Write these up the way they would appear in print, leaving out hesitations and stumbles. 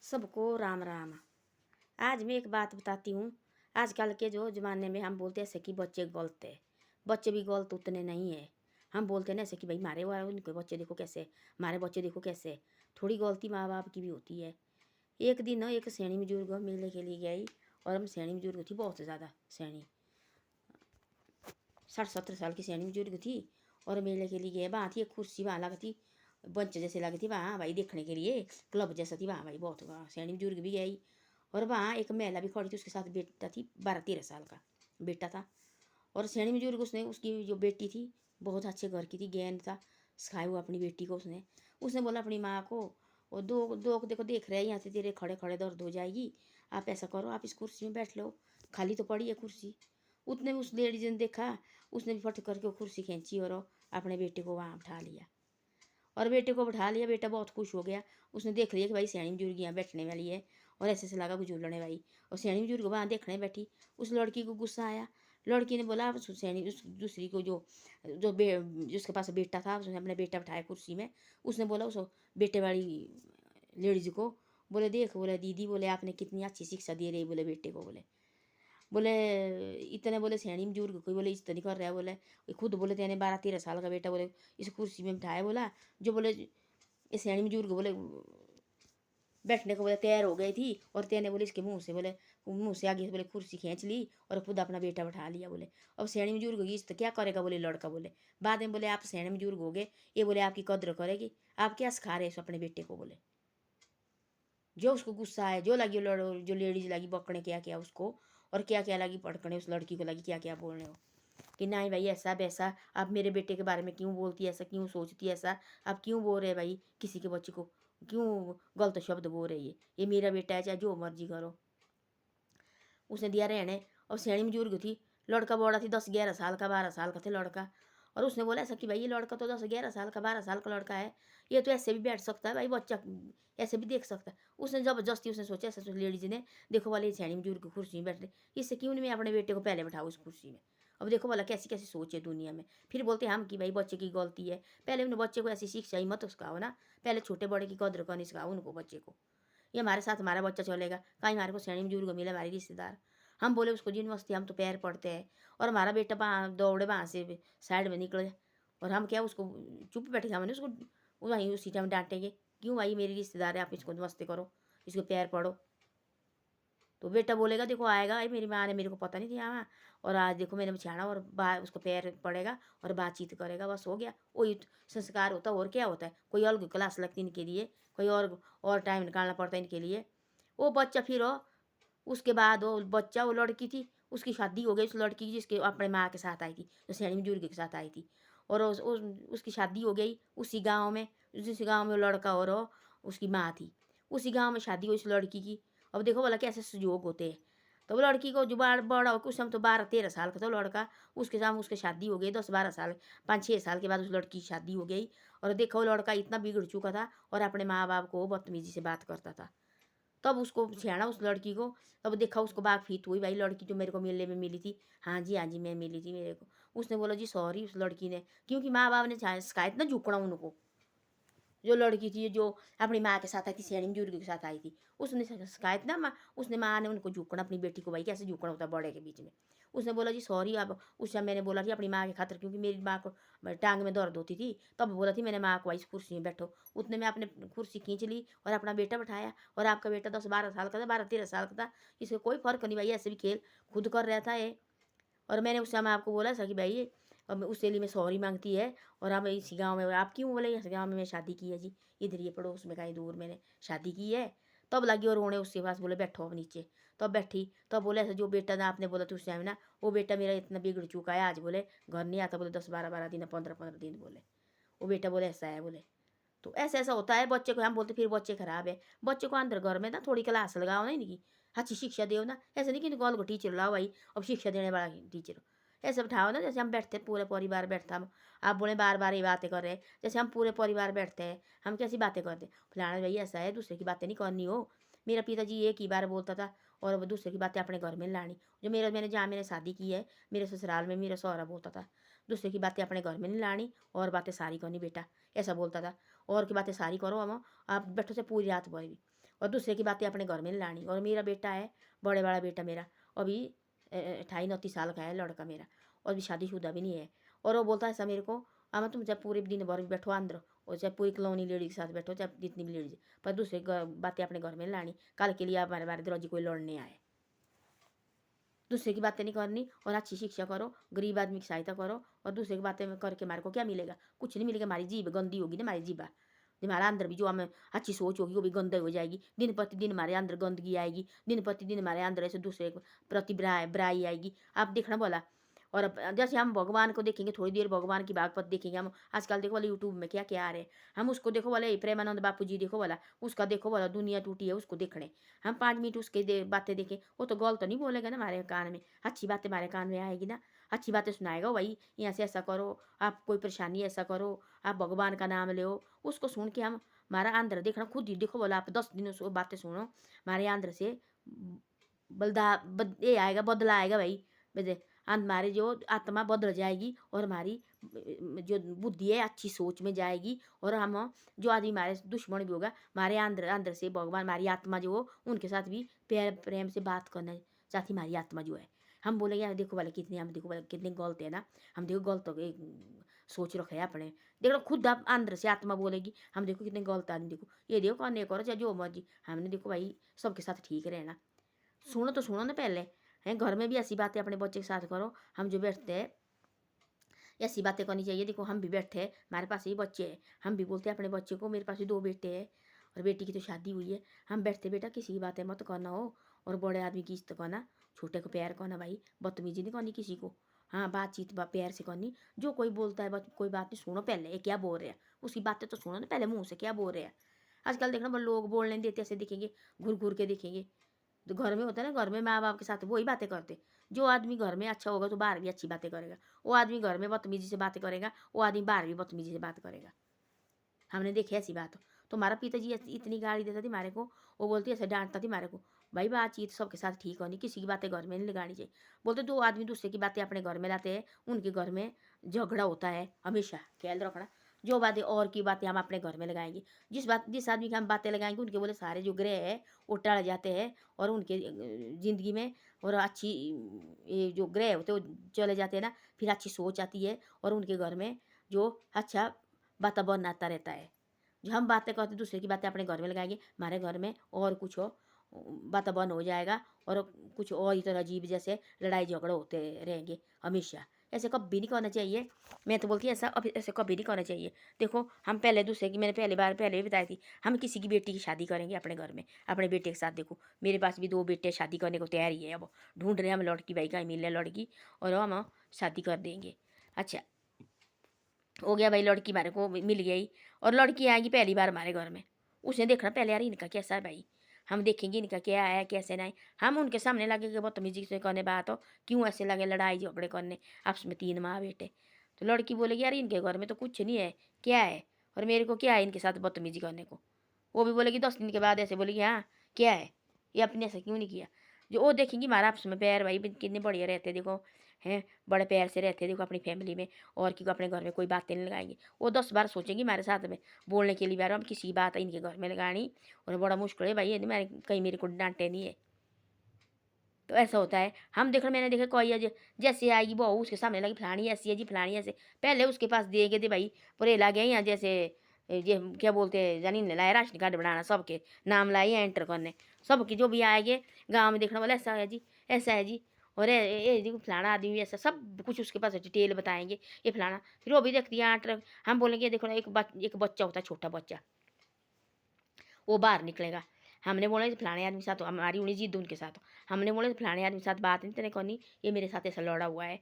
सबको राम राम। आज मैं एक बात बताती हूँ। आजकल के जो ज़माने में हम बोलते हैं ऐसे कि बच्चे गलत है। बच्चे भी गलत उतने नहीं है। हम बोलते हैं ना ऐसे कि भाई मारे वाले उनके बच्चे देखो कैसे, हमारे बच्चे देखो कैसे। थोड़ी गलती माँ बाप की भी होती है। एक दिन ना एक सैनी बुजुर्ग मिलने के लिए गई, और हम सैनी बुजुर्ग थी बहुत ज़्यादा सैनी, 60-70 साल की सैनी बुजुर्ग थी। और मेले के लिए गए, वहाँ थी एक कुर्सी, वहाँ लगी थी बंच जैसे लगी थी वहाँ भाई देखने के लिए, क्लब जैसा थी वहाँ भाई, बहुत सैनी बुजुर्ग भी गई। और वहाँ एक महिला भी खड़ी थी, उसके साथ बेटा थी, 12-13 साल का बेटा था। और सैनी बुजुर्ग उसने, उसकी जो बेटी थी बहुत अच्छे घर की थी, ज्ञान था सिखाया हुआ अपनी बेटी को। उसने उसने बोला अपनी माँ को, और दो दो देखो देख रहे हैं यहाँ से तेरे खड़े खड़े दर्द हो जाएगी, आप ऐसा करो आप इस कुर्सी में बैठ लो, खाली तो पड़ी है कुर्सी। उतने में उस लेडीज ने देखा, उसने भी फट करके वो कुर्सी खींची और अपने बेटे को वहाँ बैठा लिया। और बेटे को बैठा लिया, बेटा बहुत खुश हो गया। उसने देख लिया कि भाई सैनी बुजुर्ग यहाँ बैठने वाली है, और ऐसे से लगा गुजरने भाई। और सैनी बुजुर्ग वहाँ देखने बैठी। उस लड़की को गुस्सा आया। लड़की ने बोला अब सैनी, उस दूसरी को जो जो जिसके पास बेटा था, उसने अपने बेटा बैठाया कुर्सी में। उसने बोला उस बेटे वाली लेडीज को, बोले देख, बोले दीदी, बोले आपने कितनी अच्छी शिक्षा दे रही, बोले बेटे को, बोले इतने, बोले सैनी बुजुर्ग कोई बोले इज्जत नहीं कर रहा है, बोले खुद बोले तेने 12-13 साल का बेटा बोले इस कुर्सी में बिठाया, बोला जो बोले ये सैनी बुजुर्ग बोले बैठने को बोले तैयार हो गई थी, और तेने बोले इसके मुंह से, बोले मुंह से आगे बोले कुर्सी खींच ली और खुद अपना बेटा बैठा लिया। बोले अब सैनी बुजुर्ग की इज्जत क्या करेगा, बोले लड़का। बोले बाद में बोले आप सैनी बुजुर्ग हो गए, ये बोले आपकी कद्र करेगी, आप क्या सिखा रहे हो अपने बेटे को। बोले जो उसको गुस्सा है, जो लगी जो लेडीज लगी बकने क्या क्या उसको, और क्या क्या लगी पड़कने उस लड़की को, लगी क्या क्या बोलने हो कि नहीं भाई ऐसा वैसा, आप मेरे बेटे के बारे में क्यों बोलती है ऐसा, क्यों सोचती है ऐसा, आप क्यों बोल रहे भाई किसी के बच्चे को, क्यों गलत शब्द बोल रही है, ये मेरा बेटा है चाहे जो मर्जी करो। उसने दिया रहने। और सैनी बुजुर्ग थी, लड़का बड़ा थी 10-11 साल का, 12 साल का थे लड़का। और उसने बोला ऐसा कि भाई ये लड़का तो 10-11 साल का, 12 साल का लड़का है, ये तो ऐसे भी बैठ सकता है भाई, बच्चा ऐसे भी देख सकता है। उसने जबरदस्ती उसने सोचा, ऐसे लेडीज ने, देखो वाले सैनी बुजुर्ग कुर्सी में बैठ रहे, इससे क्यों नहीं मैं अपने बेटे को पहले बैठाऊँ उस कुर्सी में। अब देखो वाला कैसी कैसी सोच है दुनिया में। फिर बोलते हम कि भाई बच्चे की गलती है, पहले उन्हें बच्चे को ऐसी शिक्षा ही मत सिखाओ ना, पहले छोटे बड़े की कद्र करनी सिखाओ उनको बच्चे को। ये हमारे साथ हमारा बच्चा चलेगा, कहीं हमारे को सैनी बुजुर्ग मिले हमारे रिश्तेदार, हम बोले उसको जिन मस्ती, हम तो पैर पड़ते हैं, और हमारा बेटा वहाँ दौड़े वहाँ से साइड में निकले, और हम क्या उसको चुप बैठे, हमने उसको वहीं उसी टाइम डांटेंगे, क्यों भाई मेरी रिश्तेदार है आप इसको मस्ती करो, इसको पैर पड़ो। तो बेटा बोलेगा देखो आएगा, अरे मेरी माँ ने मेरे को पता नहीं दिया वहाँ, और आज देखो मैंने बिछाना, और उसको पैर पड़ेगा और बातचीत करेगा, बस हो गया। वही संस्कार होता है, और क्या होता है। कोई अलग क्लास लगती इनके लिए, कोई और टाइम निकालना पड़ता है इनके लिए। वो बच्चा फिर उसके बाद वो बच्चा, वो लड़की थी, उसकी शादी हो गई उस लड़की की जिसके अपने माँ के साथ आई थी, जो सैनी बुजुर्ग के साथ आई थी। और उसकी शादी हो गई उसी गांव में, उसी गांव में वो लड़का और उसकी माँ थी। उसी गांव में शादी हुई उस लड़की की। अब देखो बोला कैसे संयोग होते हैं। तो वो लड़की को जो बड़ा हो, उस समय तो 12-13 साल का था लड़का, उसके साथ उसकी शादी हो गई 10-12 साल, 5-6 साल के बाद उस लड़की की शादी हो गई। और देखो वो लड़का इतना बिगड़ चुका था, और अपने माँ बाप को बदतमीजी से बात करता था। तब उसको छेड़ा उस लड़की को, तब देखा उसको बात फीट हुई, भाई लड़की जो मेरे को मिलने में मिली थी, हाँ जी हाँ जी मैं मिली थी मेरे को। उसने बोला जी सॉरी उस लड़की ने, क्योंकि माँ बाप ने शिकायत ना झुकना उनको। जो लड़की थी जो अपनी माँ के साथ आई थी, सैनी बुजुर्ग के साथ आई थी, उसने शिकायत ना उसने माँ ने उनको झुकना अपनी बेटी को, भाई कैसे झुकना होता बड़े के बीच में। उसने बोला जी सॉरी। अब उस समय मैंने बोला कि अपनी माँ के खातिर, क्योंकि मेरी माँ को टांग में दर्द होती थी, तब बोला थी मैंने माँ को इस कुर्सी में बैठो। उतने में अपने कुर्सी खींच ली और अपना बेटा बैठाया। और आपका बेटा 10-12 साल का था, 12-13 साल का था, इससे कोई फर्क नहीं भाई, ऐसे भी खेल खुद कर रहा था ये। और मैंने उस समय आपको बोला था कि भाई अब उसके लिए मैं सॉरी मांगती है। और अब इसी गांव में आप क्यों बोले, इस गांव में मैं शादी की है जी, इधर ये पड़ोस में कहीं दूर मैंने शादी की है। तब लगी और रोने उसके पास, बोले बैठो अब नीचे। तब बैठी, तब बोले ऐसा जो बेटा ना आपने बोला था उस टाइम ना, वो बेटा मेरा इतना बिगड़ चुका है आज, बोले घर नहीं आता, बोले 10-12 दिन, 15-15 दिन, बोले वो बेटा बोले ऐसा है। बोले तो ऐसा ऐसा होता है बच्चे को, हम बोलते फिर बच्चे खराब है। बच्चे को अंदर घर में ना थोड़ी क्लास लगाओ ना इनकी, अच्छी शिक्षा दो ना। ऐसे नहीं कि इनको अलग टीचर लाओ भाई, अब शिक्षा देने वाला टीचर ऐसे बिठाओ ना, जैसे हम बैठते पूरे परिवार बैठता हम। आप बोले बार बार ये बातें कर रहे हैं, जैसे हम पूरे परिवार बैठते हैं, हम कैसी बातें करते हैं, फलाना भाई ऐसा है, दूसरे की बातें नहीं करनी हो। मेरा पिताजी एक ही बार बोलता था, और वो दूसरे की बातें अपने घर में लानी। जो मैंने जहाँ मैंने शादी की है, मेरे ससुराल में मेरा सहुरा बोलता था, दूसरे की बातें अपने घर में नहीं लानी, और बातें सारी करनी बेटा, ऐसा बोलता था। और की बातें सारी करो हम, आप बैठो से पूरी रात भर भी। और दूसरे की बातें अपने घर में नहीं लानी। और मेरा बेटा है, बड़े वाला बेटा मेरा, अभी 28-29 साल का है लड़का मेरा, और भी शादीशुदा भी नहीं है। और वो बोलता है ऐसा मेरे को, आमा तुम चाहे पूरे दिन भर भी बैठो अंदर, और चाहे पूरी कॉलोनी लेडीज के साथ बैठो, चाहे जितनी भी लेडीज, पर दूसरे बातें अपने घर में नहीं लानी। कल के लिए हमारे बारे दरवाजे कोई लड़ने आए, दूसरे की बातें नहीं करनी। और अच्छी शिक्षा करो, गरीब आदमी की सहायता करो। और दूसरे की बातें करके हमारे को क्या मिलेगा? कुछ नहीं मिलेगा। हमारी जीभ गंदी होगी ना, हमारी जीभा, हमारा अंदर भी जो हमें अच्छी सोच होगी वो भी गंदी हो जाएगी। दिन प्रतिदिन हमारे अंदर गंदगी आएगी, दिन प्रतिदिन हमारे अंदर ऐसे दूसरे के प्रति बुराई आएगी। आप देखना बोला। और जैसे हम भगवान को देखेंगे, थोड़ी देर भगवान की भागवत देखेंगे हम, आजकल देखो वाले यूट्यूब में क्या क्या आ रहे हैं, हम उसको देखो वाले प्रेमानंद बापू जी देखो वाला, उसका देखो वाला दुनिया टूटी है उसको देखने, हम 5 मिनट उसके बातें देखें, वो तो गलत तो नहीं बोलेगा ना हमारे कान में, अच्छी बातें हमारे कान में आएगी ना, अच्छी बातें सुनाएगा भाई, यहाँ से ऐसा करो, आप कोई परेशानी ऐसा करो, आप भगवान का नाम लो, उसको सुन के हम हमारा अंदर देखना खुद ही देखो बोला, आप 10 दिन उसको बातें सुनो, हमारे अंदर से ये आएगा, बदला आएगा भाई। हमारी जो आत्मा बदल जाएगी, और हमारी जो बुद्धि है अच्छी सोच में जाएगी। और हम जो आदमी हमारे दुश्मन भी होगा, हमारे अंदर अंदर से भगवान हमारी आत्मा जो हो उनके साथ भी प्यार प्रेम से बात करना चाहती हमारी आत्मा जो है। हम बोलेंगे यार देखो वाले कितने, हम देखो वाले कितने गलत है ना, हम देखो गलत हो गए, सोच रखे है अपने, देखो खुद आप अंदर से आत्मा बोलेगी हम देखो कितने गलत आदमी, देखो ये देखो करने करो चाहे जो मर्जी, हमने देखो भाई सबके साथ ठीक रहना। सुनो तो सुनो ना पहले, हैं घर में भी ऐसी बातें अपने बच्चे के साथ करो। हम जो बैठते हैं ऐसी बातें करनी चाहिए। देखो हम भी बैठे हैं, हमारे पास ही बच्चे हैं, हम भी बोलते हैं अपने बच्चे को, मेरे पास भी 2 बेटे हैं और बेटी की तो शादी हुई है, हम बैठते बेटा किसी की बातें मत करना हो, और बड़े आदमी की इज्जत करना, छोटे को प्यार करना भाई, बदतमीजी नहीं करनी किसी को। हाँ बातचीत प्यार से करनी, जो कोई बोलता है कोई बात नहीं, सुनो पहले ये क्या बोल रहे हैं, उसकी बातें तो सुनो ना पहले मुँह से क्या बोल रहे हैं। आजकल देखना लोग बोलने नहीं देते, ऐसे दिखेंगे घूर घूर के दिखेंगे। तो घर में होता है ना, घर में माँ बाप के साथ वही बातें करते, जो आदमी घर में अच्छा होगा तो बाहर भी अच्छी बातें करेगा, वो आदमी घर में बदतमीजी से बातें करेगा, वो आदमी बाहर भी बदतमीजी से बात करेगा। हमने देखी ऐसी बात। तो हमारा पिताजी इतनी गाली देता थी हमारे को, वो बोलती ऐसे डांटता थी हमारे को, भाई बातचीत सबके साथ ठीक होनी, किसी की बातें घर में नहीं लगानी चाहिए। बोलते 2 आदमी दूसरे की बातें अपने घर में लाते हैं, उनके घर में झगड़ा होता है हमेशा, ख्याल रखना। जो बातें और की बातें हम अपने घर में लगाएंगे, जिस आदमी की हम बातें लगाएंगे उनके बोले सारे जो ग्रह है वो टल जाते हैं, और उनके ज़िंदगी में और अच्छी ये जो ग्रह होते हैं वो चले जाते हैं ना, फिर अच्छी सोच आती है, और उनके घर में जो अच्छा वातावरण आता रहता है। जो हम बातें करते दूसरे की बातें अपने घर में लगाएंगे, हमारे घर में और कुछ हो वातावरण हो जाएगा, और कुछ और ही तरह अजीब जैसे लड़ाई झगड़े होते रहेंगे हमेशा। ऐसे कभी नहीं करना चाहिए, मैं तो बोलती हूँ ऐसा अभी ऐसे कभी नहीं करना चाहिए। देखो हम पहले दूसरे की, मैंने पहले भी बताई थी, हम किसी की बेटी की शादी करेंगे अपने घर में अपने बेटे के साथ। देखो मेरे पास भी 2 बेटे शादी करने को तैयार ही है, अब ढूंढ रहे हैं हम लड़की, भाई कहीं मिल रहा लड़की, और हम शादी कर देंगे। अच्छा हो गया भाई, लड़की हमारे को मिल गई, और लड़की आएगी पहली बार हमारे घर में, उसने देखना पहले यार इनका कैसा है भाई, हम देखेंगे इनका क्या है कैसे नहीं। हम उनके सामने लगे कि बदतमीजी से करने बात हो, क्यों ऐसे लगे लड़ाई झगड़े करने आपस में 3 माँ बेटे। तो लड़की बोलेगी यार इनके घर में तो कुछ नहीं है, क्या है, और मेरे को क्या है इनके साथ बदतमीजी करने को। वो भी बोलेगी 10 दिन के बाद ऐसे बोलेगी हाँ क्या है, ये अपने ऐसा क्यों नहीं किया। जो वो देखेंगी हमारा आपस में प्यार भाई कितने बढ़िया रहते देखो, हैं बड़े प्यार से रहते देखो अपनी फैमिली में, और क्योंकि अपने घर में कोई बातें नहीं लगाएंगे। वो 10 बार सोचेंगी हमारे साथ में बोलने के लिए, बार हम किसी बात इनके घर में लगानी, और बड़ा मुश्किल है भाई, ये मैं कहीं मेरे को डांटे नहीं है। तो ऐसा होता है, हम देखो मैंने देखा कोई है जैसे आएगी बहू उसके सामने लगी फलानी ऐसी है जी फलानी ऐसे, पहले उसके पास देंगे थे भाई पूरे लगे यहाँ जैसे ये क्या बोलते हैं जानी लाए राशन कार्ड बनाना, सबके नाम लाए एंटर करने, सबके जो भी आएंगे गाँव में देखने वाला ऐसा है जी ऐसा है जी, और ये जी फलाना आदमी ऐसा सब कुछ उसके पास डिटेल बताएंगे ये फलाना। फिर वो भी देखती है आंट, हम बोलेंगे देखो ना एक बच्चा होता है छोटा बच्चा, वो बाहर निकलेगा, हमने बोला फलाने आदमी के साथ हमारी उन्हीं जिद उनके साथ, हमने बोला फलाने आदमी के साथ बात नहीं तेरे करनी, ये मेरे साथ ऐसा लड़ा हुआ है।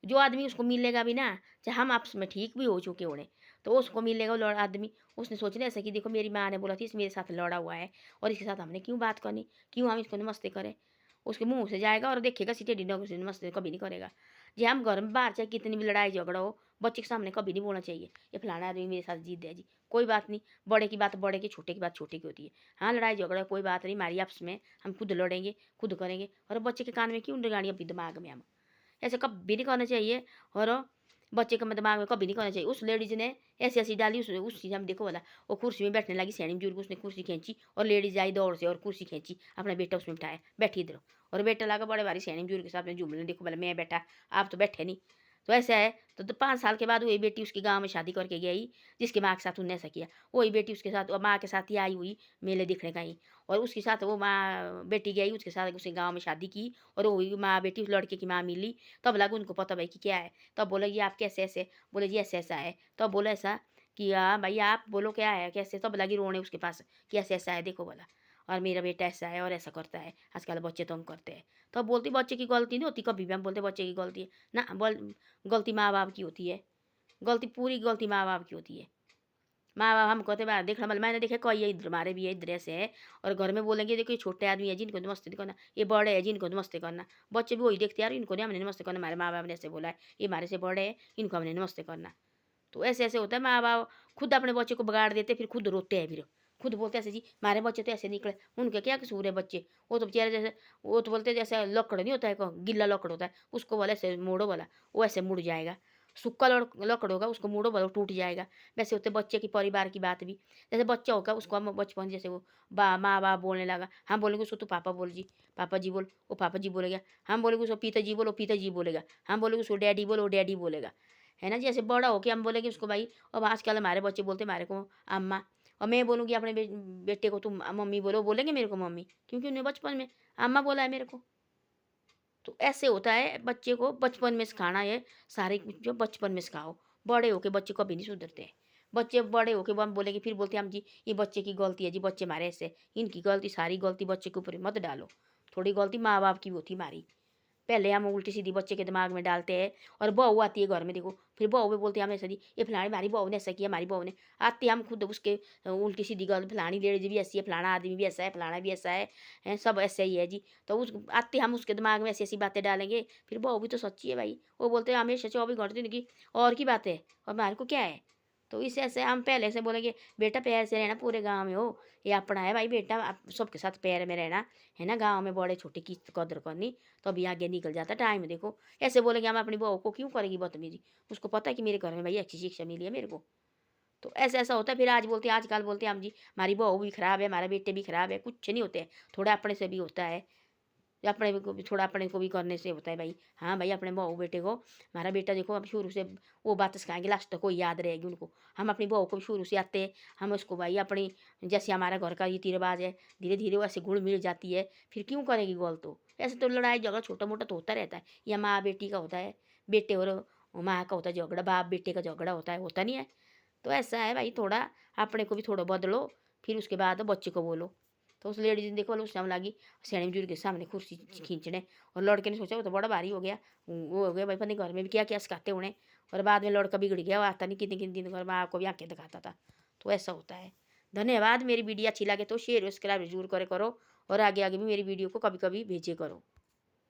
जो आदमी उसको मिलेगा भी ना, चाहे हम आपस में ठीक भी हो चुके उन्हें, तो उसको मिलेगा वो आदमी, उसने सोचना ऐसा कि देखो मेरी माँ ने बोला थी इस मेरे साथ लड़ा हुआ है, और इसके साथ हमने क्यों बात करनी, क्यों हम इसको नमस्ते करें। उसके मुंह से जाएगा और देखेगा सीधे डिनर से नमस्ते कभी नहीं करेगा। जी हम घर में बाहर चाहे कितनी भी लड़ाई झगड़ा हो, बच्चे के सामने कभी नहीं बोलना चाहिए ये फलाना आदमी मेरे साथ जीत है जी, कोई बात नहीं, बड़े की बात बड़े की, छोटे की बात छोटे की होती है। हाँ लड़ाई झगड़ा कोई बात नहीं, हमारी आपस में हम खुद लड़ेंगे खुद करेंगे, और बच्चे के कान में क्यों लगानी अपनी दिमाग में हम, ऐसे कभी नहीं करना चाहिए। और बच्चे के दिमाग में कभी नहीं करना चाहिए। उस लेडीज ने ऐसी ऐसी डाली, उस हम देखो वाला वो कुर्सी में बैठने लगी, सैनी बुजुर्ग, उसने कुर्सी खींची और लेडीज आई दौड़ से और कुर्सी खींची, अपना बेटा उसमें बिठाया, बैठी इधर। और बेटा लगा बड़े भारी सैनी बुजुर्ग के साथ में जुमले, देखो बोला मैं बैठा, आप तो बैठे नहीं। तो ऐसा है। तो 5 साल के बाद वही बेटी उसकी गाँव में शादी करके गई, जिसकी माँ के साथ उन्होंने ऐसा किया। वही बेटी उसके साथ माँ के साथ ही आई हुई मेले देखने का ही, और उसके साथ वो माँ बेटी गई उसके साथ, उसके गाँव में शादी की, और वही माँ बेटी उस लड़के की माँ मिली। तब लगा उनको पता भाई कि क्या है। तब बोला ये आप कैसे ऐसे, बोले जी ऐसे ऐसा है। तब बोला ऐसा कि हाँ भाई आप बोलो क्या है कैसे। तब लगी रोने उसके पास कि ऐसे ऐसा है देखो बोला, और मेरा बेटा ऐसा है और ऐसा करता है, आजकल बच्चे तंग करते हैं। तब बोलती बच्चे की गलती नहीं होती, कभी भी हम बोलते बच्चे की गलती है ना, गलती माँ बाप की होती है। गलती पूरी गलती माँ बाप की होती है। माँ बाप हम कहते बा देखना मतलब मैंने देखे कई है इधर हमारे भी है इधर ऐसे है। और घर में बोलेंगे देखो ये छोटे आदमी है जिनको नमस्ते नहीं करना, ये बड़े है जिनको नमस्ते करना। बच्चे भी वही देखते यार, इनको नहीं हमने नमस्ते करना, हमारे माँ बाप ने ऐसे बोला है, ये हमारे से बड़े है इनको हमने नमस्ते करना। तो ऐसे ऐसे होता है, माँ बाप खुद अपने बच्चे को बिगाड़ देते, फिर खुद रोते हैं, फिर खुद बोलते ऐसे जी हमारे बच्चे तो ऐसे निकले, उनके क्या कसूर है बच्चे। वो तो बेचारे जैसे, वो तो बोलते जैसे लकड़ नहीं होता है, गिल्ला लकड़ होता है, उसको बोला ऐसे मोड़ो वाला, वो ऐसे मुड़ जाएगा। सूखा लकड़ होगा उसको मोड़ो वाला, वो टूट जाएगा। वैसे होते बच्चे की परिवार की बात भी, जैसे बच्चा होगा उसको हम बचपन जैसे वो माँ बाप बोलने लगा, हम बोलेंगे उसको तू पापा बोल जी, पापा जी बोल, वो पापा जी बोलेगा। हम बोलेंगे उसको पिता जी बोलो, पिता जी बोलेगा। हम बोलेंगे उसको डैडी बोलो, डैडी बोलेगा। है ना जी। ऐसे बड़ा हो के हम बोलेंगे उसको भाई। अब आजकल हमारे बच्चे बोलते हमारे को अम्मा, और मैं बोलूँगी अपने बेटे को तुम मम्मी बोलो, बोलेंगे मेरे को मम्मी, क्योंकि उन्हें बचपन में अम्मा बोला है मेरे को। तो ऐसे होता है, बच्चे को बचपन में सिखाना है, सारे कुछ जो बचपन में सिखाओ। बड़े होके बच्चे कभी नहीं सुधरते हैं। बच्चे बड़े होके वो हम बोलेंगे, फिर बोलते हैं हम जी ये बच्चे की गलती है जी, बच्चे हमारे ऐसे, इनकी गलती, सारी गलती बच्चे के ऊपर मत डालो। थोड़ी गलती माँ बाप की भी होती हमारी। पहले हम उल्टी सीधी बच्चे के दिमाग में डालते हैं। और बहू आती है घर में देखो, फिर बहू भी बोलती है हम ऐसा जी, ये फलानी हमारी बहू ने ऐसा किया, हमारी बहू ने। आती हम खुद उसके उल्टी सीधी गल, फलानी लेडीज भी ऐसी है, फलाना आदमी भी ऐसा है, फलाना भी ऐसा है, सब ऐसे ही है जी। तो उस आते हम उसके दिमाग में ऐसी ऐसी बातें डालेंगे, फिर बहू भी तो सच्ची है भाई, वो बोलते हैं हमेशा 24 घंटे जिंदगी और की बात है और हमारे को क्या है। तो इस ऐसे हम पहले से बोलेंगे बेटा प्यार से रहना पूरे गाँव में हो, ये अपना है भाई बेटा, आप सबके साथ प्यार में रहना, है ना। गाँव में बड़े छोटे की कदर करनी, तभी आगे निकल जाता टाइम देखो। ऐसे बोलेंगे हम अपनी बहू को क्यों करेगी बदतमीजी, उसको पता है कि मेरे घर में भाई अच्छी शिक्षा मिली है मेरे को। तो ऐसा ऐसा होता है। फिर आज बोलते हैं, आजकल बोलते हैं हम जी हमारी बहू भी खराब है, हमारे बेटे भी खराब है, कुछ नहीं होते हैं। थोड़ा अपने से भी होता है, अपने को भी थोड़ा अपने को भी करने से होता है भाई। हाँ भाई अपने बहू बेटे को, हमारा बेटा देखो अब शुरू से वो बात सिखाएंगे, लास्ट तक वो याद रहेगी उनको। हम अपनी बहू को भी शुरू से आते हैं, हम उसको भाई अपनी, जैसे हमारा घर का रीति रिवाज है, धीरे धीरे वैसे घुल मिल जाती है, फिर क्यों करेगी गौल। तो ऐसे तो लड़ाई झगड़ा छोटा मोटा तो होता रहता है, या माँ बेटी का होता है, बेटे और माँ का होता है झगड़ा, बाप बेटे का झगड़ा होता नहीं है। तो ऐसा है भाई, थोड़ा अपने को भी थोड़ा बदलो, फिर उसके बाद बच्चे को बोलो। तो उस लेडीज ने देखो उस टाइम लगी सैनी बुजुर्ग के सामने कुर्सी खींचने, और लड़के ने सोचा वो तो बड़ा भारी हो गया, वो हो गया भाई पता नहीं घर में भी क्या क्या सिखाते उन्हें। और बाद में लड़का बिगड़ गया, वो आता नहीं कितने कितने दिन घर में आपको भी आंखें दिखाता था। तो ऐसा होता है। धन्यवाद। मेरी वीडियो अच्छी लगे तो शेयर सब्सक्राइब जरूर करे करो, और आगे आगे भी मेरी वीडियो को कभी कभी भेजे करो।